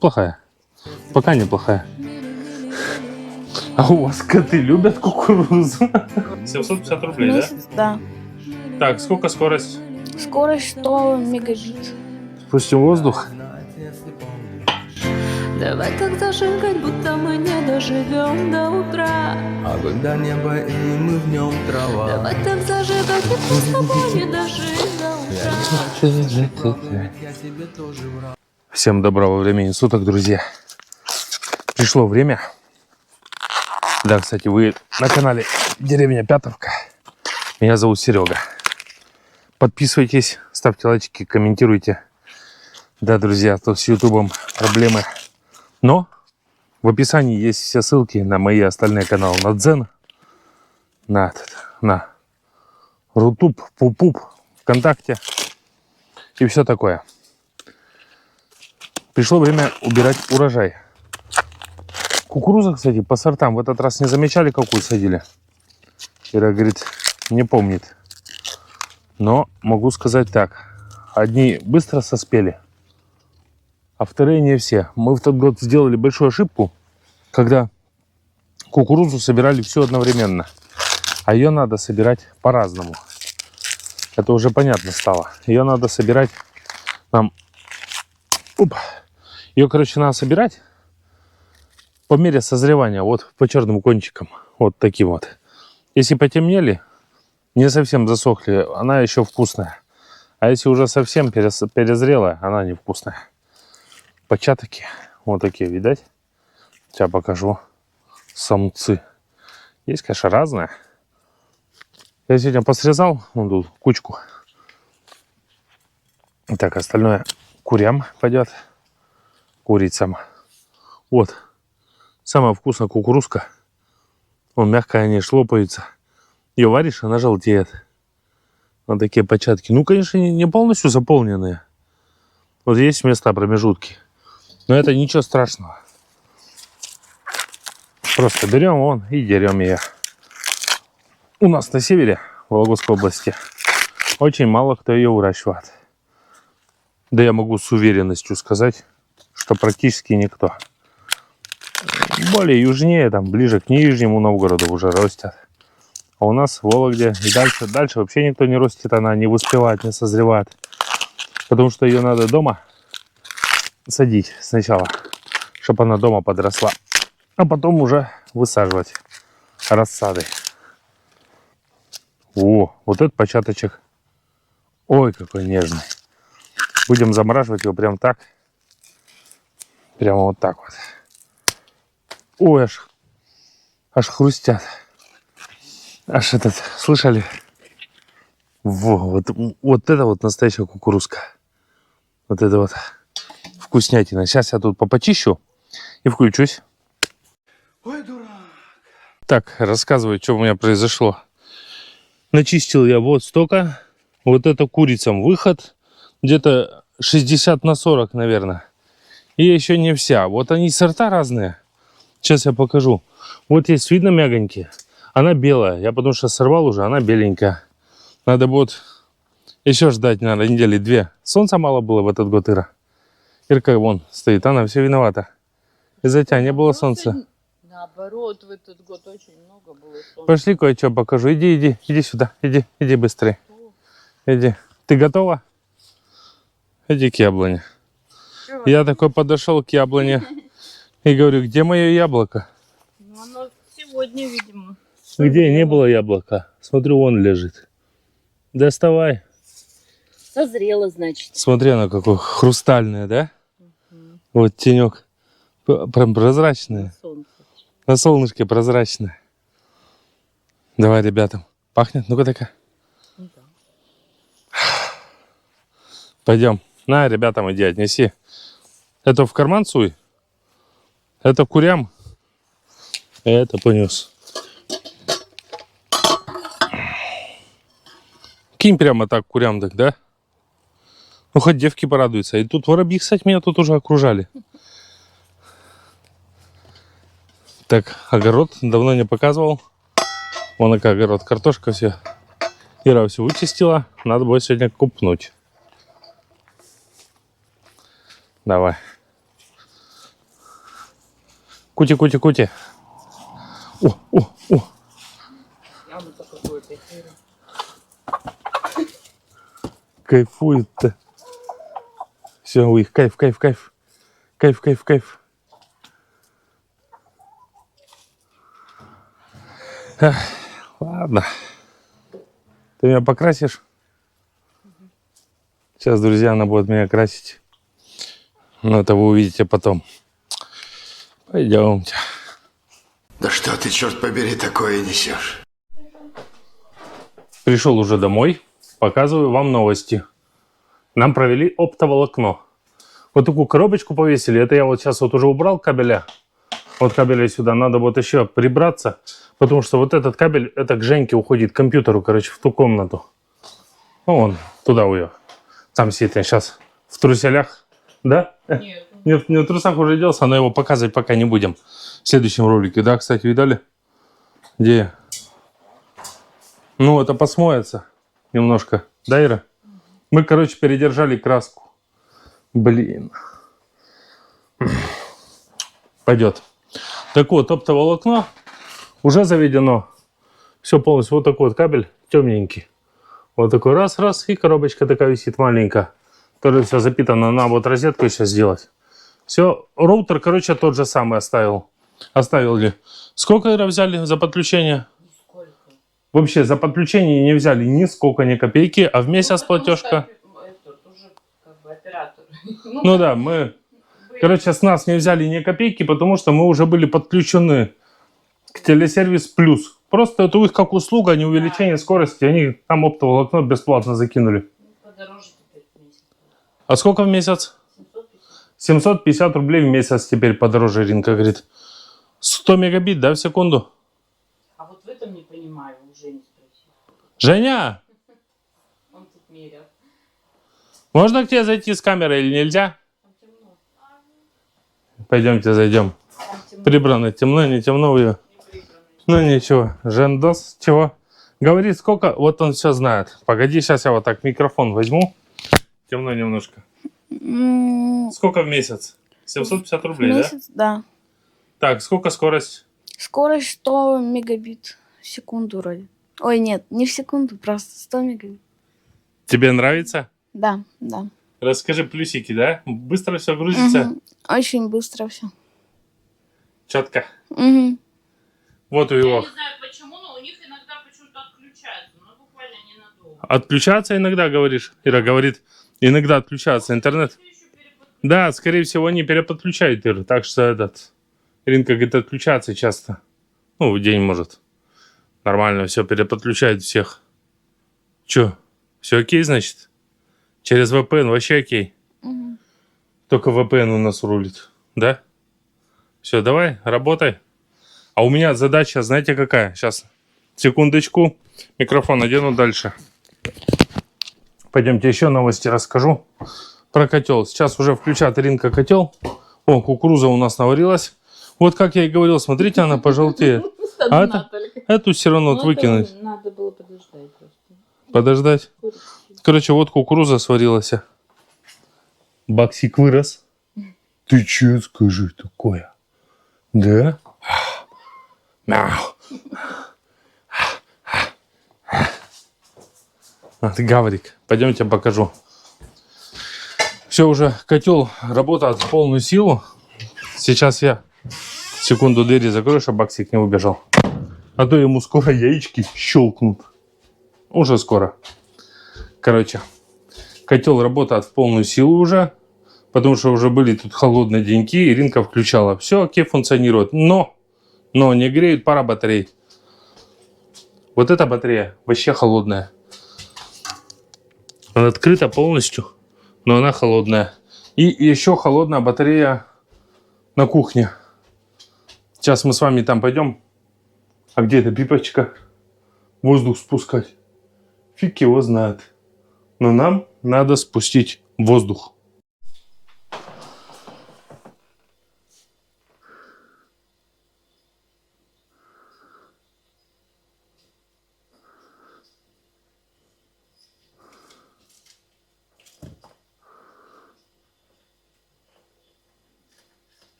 Плохая. Пока неплохая. А у вас коты любят кукурузу? 750 рублей, Месяц, да? Так, сколько скорость? Скорость 100 мегабит. Спустим воздух. Давай так зажигать, будто мы не доживем до утра. Огонь до неба, и мы в нем трава. Давай так зажигать, будто с тобой не дожить до утра. Я тебе тоже враг. Всем доброго времени суток, друзья. Пришло время. Да, кстати, вы на канале Деревня Пятовка. Меня зовут Серега. Подписывайтесь, ставьте лайки, комментируйте. Да, друзья, тут с ютубом проблемы. Но в описании есть все ссылки на мои остальные каналы. На Дзен, на Рутуб, Пупуп, ВКонтакте и все такое. Пришло время убирать урожай. Кукуруза, кстати, по сортам в этот раз не замечали, какую садили? Ира говорит, не помнит. Но могу сказать так. Одни быстро соспели, а вторые не все. Мы в тот год сделали большую ошибку, когда кукурузу собирали все одновременно. А ее надо собирать по-разному. Это уже понятно стало. Ее надо собирать нам... Ее, короче, надо собирать по мере созревания. Вот по черным кончикам. Вот таким вот. Если потемнели, не совсем засохли, она еще вкусная. А если уже совсем перезрелая, она невкусная. Початки вот такие, видать? Сейчас покажу. Самцы. Есть, конечно, разные. Я сегодня посрезал вон тут кучку. Так, остальное курям пойдет. Курицам. Вот. Самая вкусная кукурузка. Он мягкая, они шлопаются. Ее варишь, она желтеет. Вот такие початки. Ну, конечно, не полностью заполненные. Вот есть места промежутки. Но это ничего страшного. Просто берем вон и дерем ее. У нас на севере, в Вологодской области, очень мало кто ее выращивает. Да я могу с уверенностью сказать, что практически никто. Более южнее, там ближе к Нижнему Новгороду уже растят. А у нас в Вологде и дальше вообще никто не растет, она не успевает, не созревает. Потому что ее надо дома садить сначала, чтобы она дома подросла. А потом уже высаживать рассадой. О, вот этот початочек. Ой, какой нежный. Будем замораживать его прям так. Прямо вот так вот. Ой, аж хрустят. Аж этот, слышали? Вот это вот настоящая кукурузка. Вот это вот вкуснятина. Сейчас я тут попочищу и включусь. Ой, дурак. Так, рассказываю, что у меня произошло. Начистил я вот столько. Вот это курицам выход. Где-то 60 на 40, наверное. И еще не вся. Вот они сорта разные. Сейчас я покажу. Вот есть, видно, мягонькие. Она белая. Я потому что сорвал уже, она беленькая. Надо будет еще ждать, наверное, недели 2. Солнца мало было в этот год, Ира. Ирка вон стоит, она все виновата. Из-за тебя не было солнца. Наоборот, в этот год очень много было солнца. Пошли кое-что покажу. Иди сюда. Иди быстрее. Иди. Ты готова? Иди к яблоне. Я такой подошел к яблоне и говорю, где мое яблоко? Ну, оно сегодня, видимо. Где не было яблока? Смотрю, вон лежит. Доставай. Созрело, значит. Смотри, оно какое хрустальное, да? Вот тенек. Прям прозрачное. Солнце. На солнышке прозрачное. Давай ребятам. Пахнет? Ну-ка такая. Ну да. Пойдем. На, ребятам иди отнеси. Это в карман суй. Это курям. Это понес. Кинь прямо так курям, так, да? Ну, хоть девки порадуются. И тут воробьи, кстати, меня тут уже окружали. Так, огород давно не показывал. Вон какой огород, картошка все. Ира все вычистила. Надо будет сегодня купнуть. Давай. Кути, кути, кути. О, о, о. Яму-то какую-то херю. Кайфует-то. Все, у их кайф, кайф, кайф. Кайф, кайф, кайф. Ах, ладно. Ты меня покрасишь? Сейчас, друзья, она будет меня красить. Но это вы увидите потом. Пойдемте. Да что ты, черт побери, такое несешь? Пришел уже домой. Показываю вам новости. Нам провели оптоволокно. Вот такую коробочку повесили. Это я вот сейчас вот уже убрал кабеля. Вот кабеля сюда. Надо вот еще прибраться. Потому что вот этот кабель, это к Женьке уходит, к компьютеру, короче, в ту комнату. Ну, вон, туда у ее. Там сидит я сейчас в труселях. Да? Нет. Нет, не в трусах уже делся, но его показывать пока не будем. В следующем ролике. Да, кстати, видали? Где я? Ну, это посмоется немножко. Да, Ира? Мы, короче, передержали краску. Блин. Пойдет. Так вот, оптоволокно уже заведено. Все полностью. Вот такой вот кабель темненький. Вот такой раз-раз. И коробочка такая висит маленькая. Тоже все запитано. На вот розетку сейчас сделать. Все. Роутер, короче, тот же самый оставил. Оставили. Сколько, Ира, взяли за подключение? Сколько? Вообще, за подключение не взяли ни сколько, ни копейки. А в месяц платежка... Это уже как бы оператор. Ну да, мы... Короче, с нас не взяли ни копейки, потому что мы уже были подключены к телесервис плюс. Просто это у них как услуга, не увеличение скорости. Они там оптоволокно бесплатно закинули. Подороже теперь в месяц. А сколько в месяц? 750. 750 рублей в месяц теперь подороже, Ринка говорит. 100 мегабит, да, в секунду? А вот в этом не понимаю, уже не спросил. Женя, Он тут мерял. можно к тебе зайти с камерой или нельзя? Там темно. Пойдемте зайдем. Там темно. Прибрано, темно, не темно у ее. Не прибрано. Ну ничего, Жендос, чего? Говорит, сколько, вот он все знает. Погоди, сейчас я вот так микрофон возьму. Темно немножко. Сколько в месяц? 750 рублей, Месяц, да? да? Так, сколько скорость? Скорость 100 мегабит в секунду вроде. Ой, нет, не в секунду, просто 100 мегабит. Тебе нравится? Да, да. Расскажи плюсики, да? Быстро все грузится? Мгм. Очень быстро все. Четко. Угу. Вот у Я его. не знаю почему, но у них иногда почему-то отключается. Но буквально ненадолго. Отключаться иногда, говоришь? Ира говорит, иногда отключаться интернет. Ты еще переподключаешь. Да, скорее всего, они переподключают, Ира. Так что этот... Ринка говорит, отключаться часто. Ну, в день может. Нормально все, переподключает всех. Че, все окей, значит? Через VPN вообще окей. Угу. Только VPN у нас рулит. Да? Все, давай, работай. А у меня задача, знаете, какая? Сейчас, секундочку. Микрофон надену дальше. Пойдемте еще новости расскажу про котел. Сейчас уже включат Ринка котел. О, кукуруза у нас наварилась. Вот как я и говорил, смотрите, она пожелтеет. А эту все равно вот выкинуть. Надо было подождать просто. Подождать. Короче, вот кукуруза сварилась. Баксик вырос. Ты че скажи такое? Да? Мяу. А, ты гаврик. Пойдемте покажу. Все, уже котел работает в полную силу. Сейчас я секунду двери закрою, чтобы Баксик не убежал. А то ему скоро яички щелкнут. Уже скоро. Короче, котел работает в полную силу уже. Потому что уже были тут холодные деньки. И Ринка включала. Все окей, функционирует. Но не греют пара батарей. Вот эта батарея вообще холодная. Она открыта полностью, но она холодная. И еще холодная батарея на кухне. Сейчас мы с вами там пойдем. А где эта пипочка? Воздух спускать. Фиг его знает. Но нам надо спустить воздух.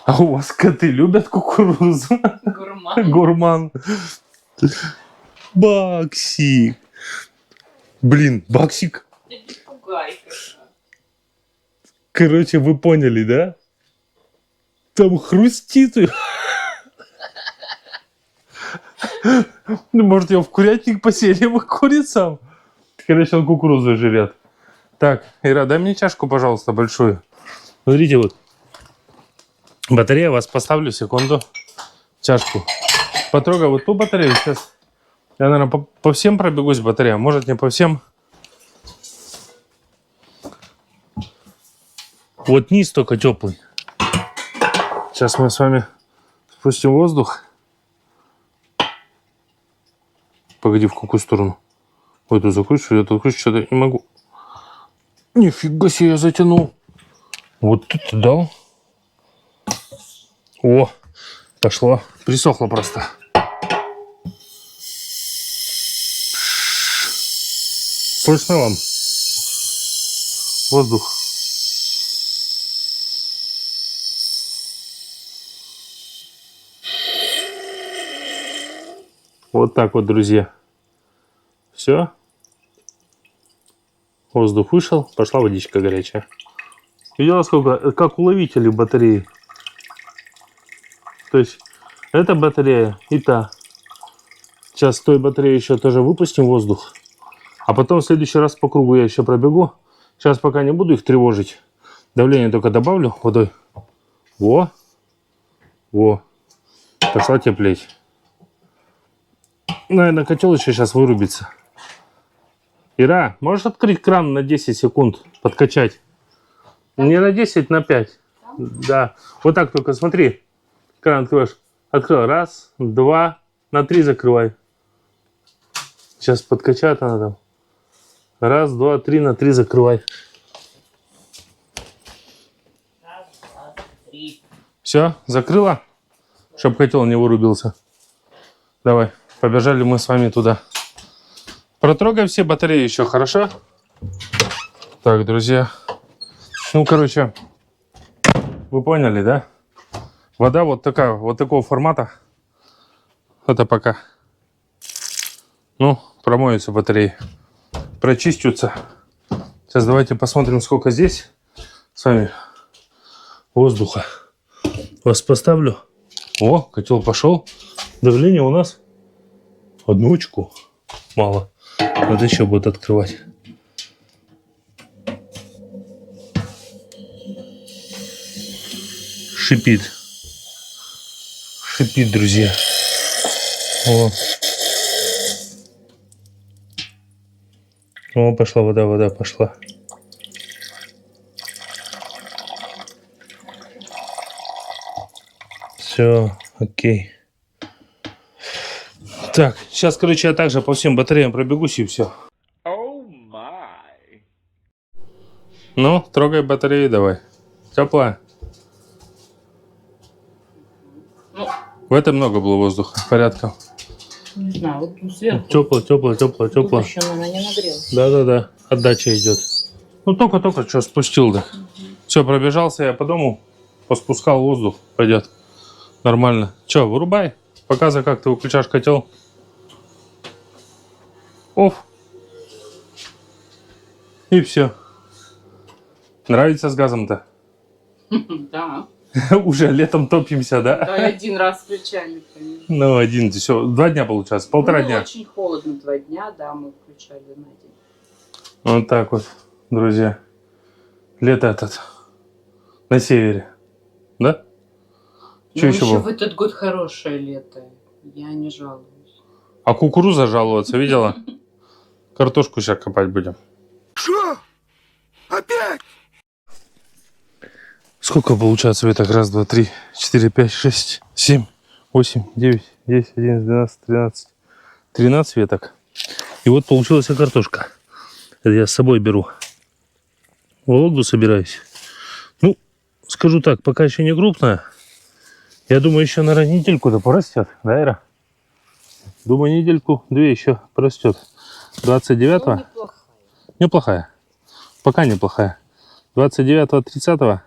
А у вас коты любят кукурузу? Гурман. Гурман. Баксик. Блин, Баксик. Ты не пугай, кошак. Короче, вы поняли, да? Там хрустит. Ну, может, его в курятник поселим курицам? Короче, он кукурузу жрет. Так, Ира, дай мне чашку, пожалуйста, большую. Смотрите, вот. Батарея, вас поставлю, секунду. Чашку. Потрогай вот ту батарею сейчас. Я, наверное, по всем пробегусь батареям. Может, не по всем. Вот низ только теплый. Сейчас мы с вами спустим воздух. Погоди, в какую сторону? Ой, тут закручиваю, я тут кручу, что-то не могу. Нифига себе, я затянул. Вот тут дал. О, пошло. Присохло просто. Слышно вам? Воздух. Вот так вот, друзья. Все. Воздух вышел, пошла водичка горячая. Видела, сколько? Как уловители батареи. То есть, эта батарея и та. Сейчас с той батареи еще тоже выпустим воздух. А потом в следующий раз по кругу я еще пробегу. Сейчас пока не буду их тревожить. Давление только добавлю водой. Во. Во. Пошла теплеть. Наверное, котел еще сейчас вырубится. Ира, можешь открыть кран на 10 секунд? Подкачать. Не на 10, на 5. Да. Вот так только смотри. Кран открываешь. Открыл. Раз, два, на 3 закрывай. Сейчас подкачать надо там. Раз, два, 3, на 3 закрывай. Раз, два, 3. Все, закрыла? Чтоб котел не вырубился. Давай, побежали мы с вами туда. Протрогай все батареи еще, хорошо? Так, друзья. Ну, короче, вы поняли, да? Вода вот такая, вот такого формата. Это пока. Ну, промоются батареи. Прочистятся. Сейчас давайте посмотрим, сколько здесь с вами воздуха. Вас поставлю. О, котел пошел. Давление у нас 1 очку. Мало. Надо еще будет открывать. Шипит. Шипит, друзья. О. О, пошла вода, вода пошла. Все, окей. Так, сейчас, короче, я также по всем батареям пробегусь и все. Ну, трогай батареи давай. Теплая? Ну, В этом много было воздуха, порядка. не знаю, вот тут сверху. Тепло, тепло, тепло, Тут тепло. еще, наверное, не нагрелся. Да-да-да, отдача идет. Ну, только-только что спустил, да. Все, пробежался я по дому, поспускал воздух, пойдет. Нормально. Че, вырубай. Показывай, как ты выключаешь котел. Оф. И все. Нравится с газом-то? Да. Уже летом топимся, да? Да, 1 раз включали, конечно. Ну, один, все. 2 дня получается, 1,5 Было дня. очень холодно 2 дня, да, мы включали на день. Вот так вот, друзья. Лето этот. На севере. Да? Что Ну, еще в было? этот год хорошее лето. Я не жалуюсь. А кукуруза жаловаться, видела? Картошку сейчас копать будем. Что? Опять? Сколько получается веток? Раз, два, 3, 4, 5, 6, 7, 8, 9, 10, 11, 12, 13. 13 веток. И вот получилась картошка. Это я с собой беру. В Вологду собираюсь. Ну, скажу так, пока еще не крупная. Я думаю, еще, наверное, недельку-то порастет. Да, Ира? Думаю, недельку-две еще порастет. 29-го. Ну, неплохо. Неплохая. Пока неплохая. 29-30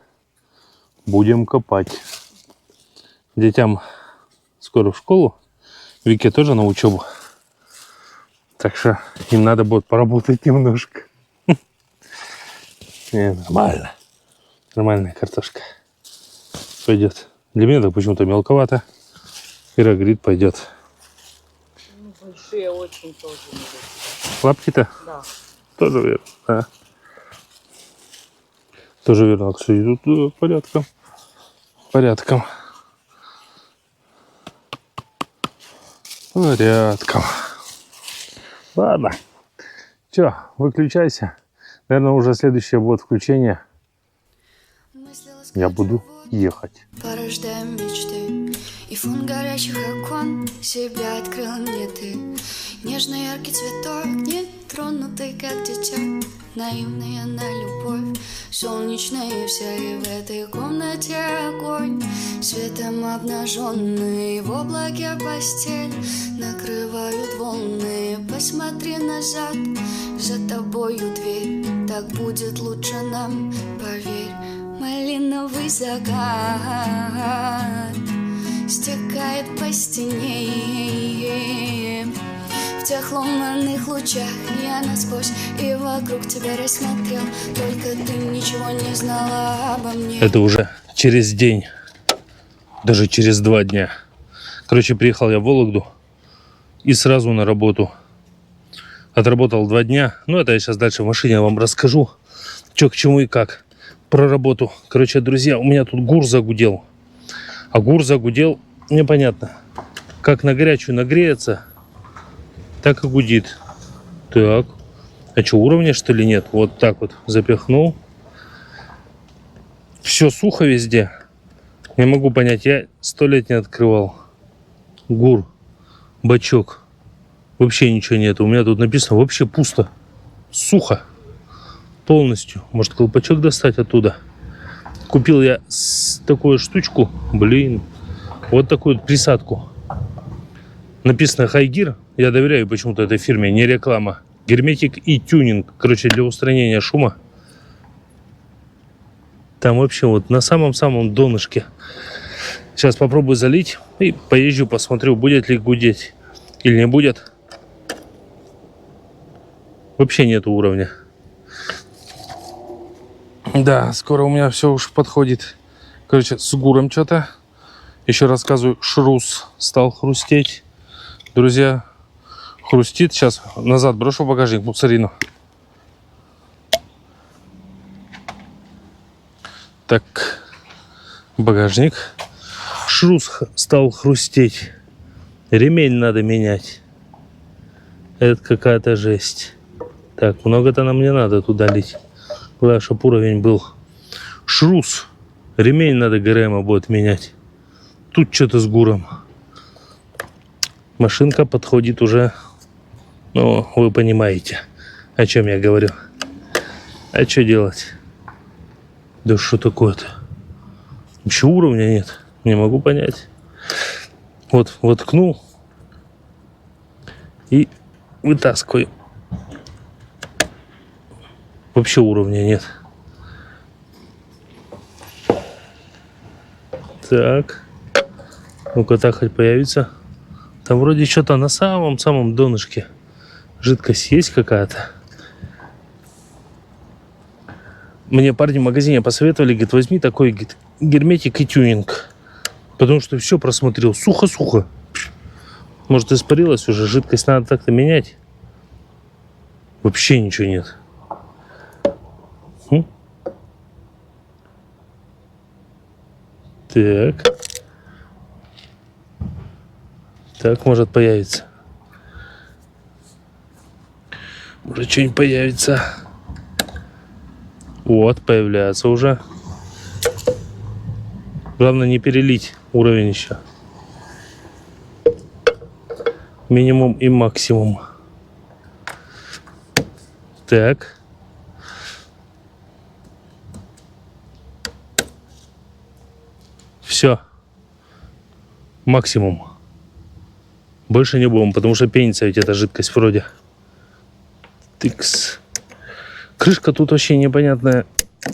будем копать. детям скоро в школу, Вике тоже на учебу. Так что им надо будет поработать немножко. Не, нормально. Нормальная картошка. Пойдет. Для меня так почему-то мелковато. Ира говорит, пойдет. Ну, большие очень тоже не люблю. Лапки-то? Да. Тоже верно, да. Тоже верно. Кстати, тут порядком. Порядком. Порядком. Ладно. Че, выключайся. Наверное, уже следующее будет включение. Я буду ехать. Порождаем мечты. И фон горячих окон себя открыл мне ты. Нежный яркий цветок, не тронутый, как дитя. Наивная на любовь, солнечная вся. И в этой комнате огонь, светом обнаженный. В облаке постель накрывают волны. Посмотри назад, за тобою дверь. Так будет лучше нам, поверь. Малиновый закат стекает по стене. В тех лунных лучах я насквозь и вокруг тебя рассмотрел. Только ты ничего не знала обо мне. Это уже через день. Даже через 2 дня. Короче, приехал я в Вологду и сразу на работу. Отработал 2 дня. Ну, это я сейчас дальше в машине вам расскажу, что к чему и как. Про работу. Короче, друзья, у меня тут ГУР загудел. А ГУР загудел непонятно. Как на горячую нагреется, так и гудит. Так. А что, уровня что ли нет? Вот так вот запихнул. Все сухо везде. Не могу понять, я 100 лет не открывал. ГУР. Бачок. Вообще ничего нет. У меня тут написано вообще пусто. Сухо. Полностью. Может, колпачок достать оттуда? Купил я такую штучку. Блин. Вот такую вот присадку. Написано Хайгир. Я доверяю почему-то этой фирме. Не реклама. Герметик и тюнинг. Короче, для устранения шума. Там вообще вот на самом-самом донышке. Сейчас попробую залить. И поезжу, посмотрю, будет ли гудеть. Или не будет. Вообще нету уровня. Да, скоро у меня все уж подходит. Короче, с ГУРом что-то. Еще рассказываю, шрус стал хрустеть. Друзья, хрустит. Сейчас назад брошу в багажник мусорину. Так, багажник. Шрус стал хрустеть. Ремень надо менять. Это какая-то жесть. Так, много-то нам не надо туда лить. Главное, чтобы уровень был. Шрус. Ремень надо ГРМа будет менять. Тут что-то с ГУРом. Машинка подходит уже. Ну, вы понимаете, о чем я говорю. А что делать? Да что такое-то? Вообще уровня нет. Не могу понять. Вот, воткнул. И вытаскиваю. Вообще уровня нет. Так. Ну-ка, так хоть появится. Там вроде что-то на самом-самом донышке. Жидкость есть какая-то. Мне парни в магазине посоветовали, говорит, возьми такой, говорит, герметик и тюнинг. Потому что все просмотрел. Сухо-сухо. Может, испарилась уже. Жидкость надо так-то менять. Вообще ничего нет. Так. Так, может появиться. Может что-нибудь появится. Вот, появляется уже. Главное не перелить уровень еще. Минимум и максимум. Так. Все. Максимум. Больше не будем, потому что пенится ведь эта жидкость вроде. Тыкс. Крышка тут вообще непонятная.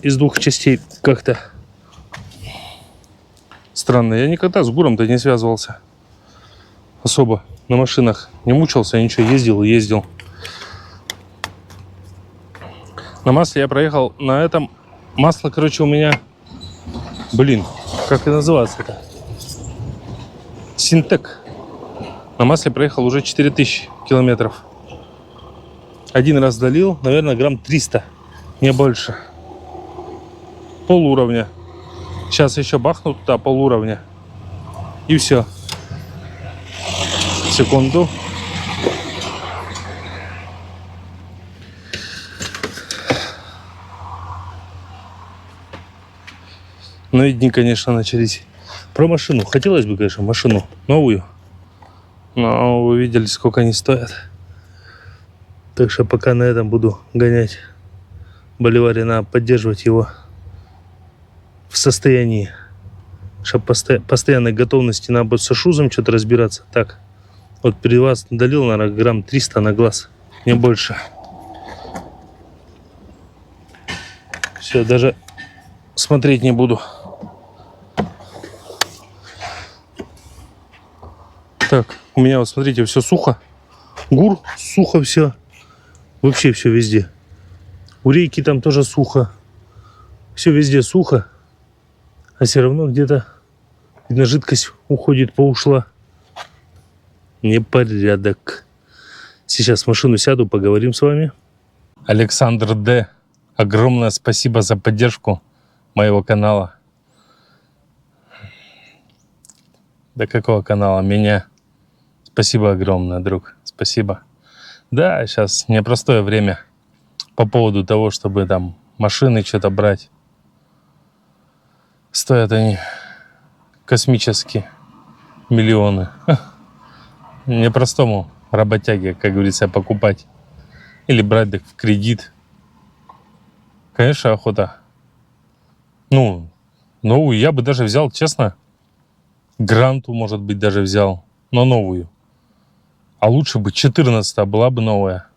Из 2 частей как-то Странно, я никогда с Гуром-то не связывался. Особо на машинах не мучился, ничего, ездил и ездил. На масле я проехал на этом. Масло, короче, у меня... Блин, как и называется-то? Синтек. На масле проехал уже 4000 километров. Один раз долил, наверное, грамм 300. Не больше. Полуровня. Сейчас еще бахну туда полуровня. И все. Секунду. Ну и дни, конечно, начались. Про машину. Хотелось бы, конечно, машину новую. Но вы видели, сколько они стоят. Так что пока на этом буду гонять. Боливаре надо поддерживать его в состоянии, чтобы постоянной готовности надо будет со шузом что-то разбираться. Так, вот перед вас долил, наверное, грамм 300 на глаз, не больше. Все, даже смотреть не буду. Так, у меня вот смотрите, все сухо. Гур, сухо все. Вообще все везде. У рейки там тоже сухо. Все везде сухо. А все равно где-то, видно, жидкость уходит, поушла. Непорядок. Сейчас в машину сяду, поговорим с вами. Александр Д. Огромное спасибо за поддержку моего канала. Да какого канала? Меня. Спасибо огромное, друг. Спасибо. Да, сейчас непростое время по поводу того, чтобы там машины что-то брать. Стоят они космические миллионы. Непростому работяге, как говорится, покупать. Или брать их в кредит. Конечно, охота. Ну, новую я бы даже взял, честно. Гранту, может быть, даже взял. Но новую. А лучше бы 14-я была бы новая.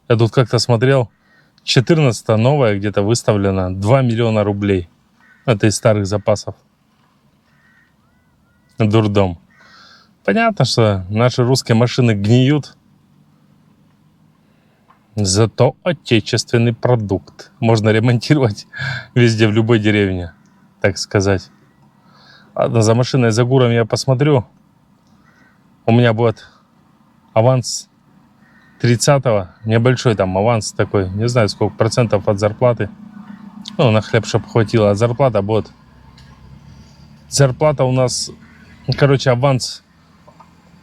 Я тут как-то смотрел. 14-я новая где-то выставлена 2 миллиона рублей. Это из старых запасов. Дурдом. Понятно, что наши русские машины гниют. Зато отечественный продукт. Можно ремонтировать везде, в любой деревне. Так сказать. Ладно, за машиной, за Гуром я посмотрю. У меня будет аванс 30-го. Небольшой там аванс такой. Не знаю, сколько процентов от зарплаты. Ну, на хлеб, чтобы хватило. А зарплата будет. Зарплата у нас... Короче, аванс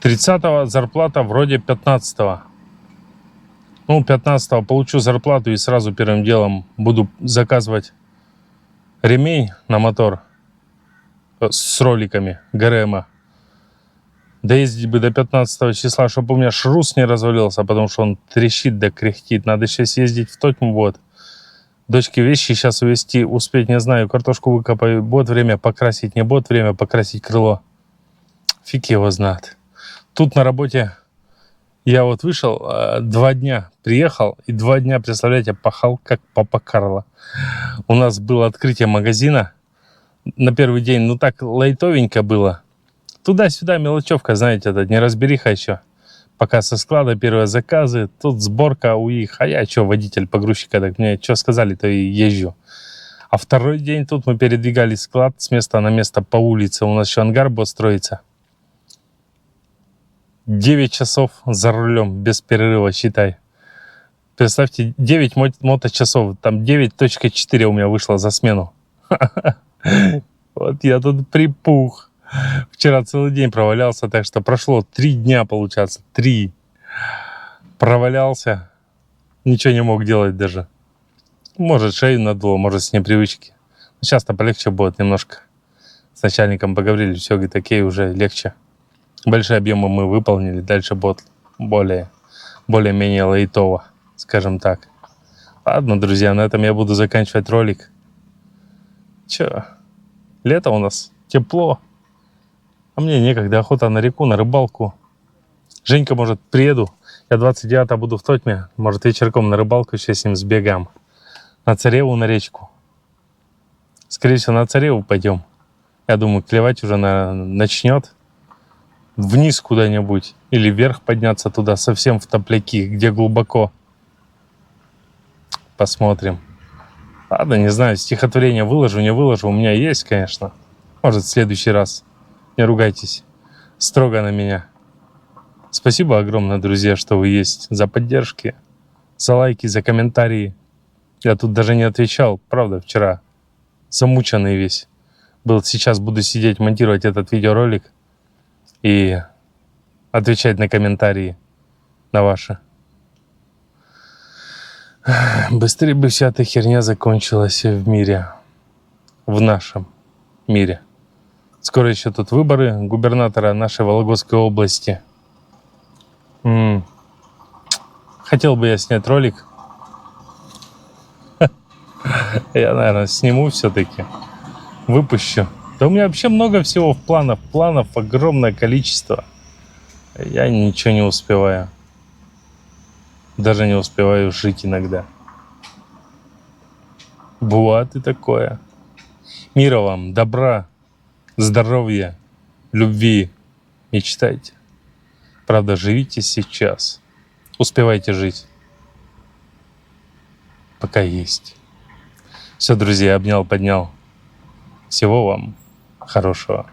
30-го. Зарплата вроде 15-го. Ну, 15-го получу зарплату и сразу первым делом буду заказывать ремень на мотор с роликами ГРМа. Доездить бы до 15 числа, чтобы у меня шрус не развалился, потому что он трещит да кряхтит. Надо сейчас съездить в Тотьму, вот. Дочке вещи сейчас увезти, успеть, не знаю, картошку выкопаю. Будет время покрасить, не будет время покрасить крыло. Фиг его знает. Тут на работе я вот вышел, 2 дня приехал, и 2 дня, представляете, пахал, как папа Карло. У нас было открытие магазина. На первый день, ну так лайтовенько было. Туда-сюда мелочевка, знаете, это неразбериха еще. Пока со склада первые заказы, тут сборка у их. А я что, водитель, погрузчика, так мне что сказали, то и езжу. А второй день тут мы передвигали склад с места на место по улице. У нас еще ангар будет строиться. 9 часов за рулем, без перерыва, считай. Представьте, 9 моточасов, там 9.4 у меня вышло за смену. Вот я тут припух. Вчера целый день провалялся, так что прошло 3 дня, получается. 3. Провалялся. Ничего не мог делать даже. Может, шею надуло, может, с непривычки. Сейчас-то полегче будет немножко. С начальником поговорили, все, говорит, такие уже легче. Большие объемы мы выполнили, дальше будет более-менее лайтово, скажем так. Ладно, друзья, на этом я буду заканчивать ролик. Че, лето у нас, тепло. А мне некогда, охота на реку, на рыбалку. Женька, может, приеду. Я 29-го буду в Тотьме. Может, вечерком на рыбалку еще с ним сбегаем. На Цареву, на речку. Скорее всего, на Цареву пойдем. Я думаю, клевать уже начнет. Вниз куда-нибудь или вверх подняться туда, совсем в топляки, где глубоко. Посмотрим. Ладно, не знаю, стихотворение выложу, не выложу. У меня есть, конечно. Может, в следующий раз. Не ругайтесь строго на меня. Спасибо огромное, друзья, что вы есть. За поддержки, за лайки, за комментарии. Я тут даже не отвечал, правда, вчера. Замученный весь был. Сейчас буду сидеть, монтировать этот видеоролик и отвечать на комментарии, на ваши. Быстрее бы вся эта херня закончилась в мире. В нашем мире. Скоро еще тут выборы губернатора нашей Вологодской области. Хотел бы я снять ролик. Я, наверное, сниму все-таки. Выпущу. Да у меня вообще много всего в планах. Планов огромное количество. Я ничего не успеваю. Даже не успеваю жить иногда. Бывает и такое. Мира вам, добра, здоровья, любви. Мечтайте. Правда, живите сейчас. Успевайте жить. Пока есть. Все, друзья, обнял, поднял. Всего вам хорошего.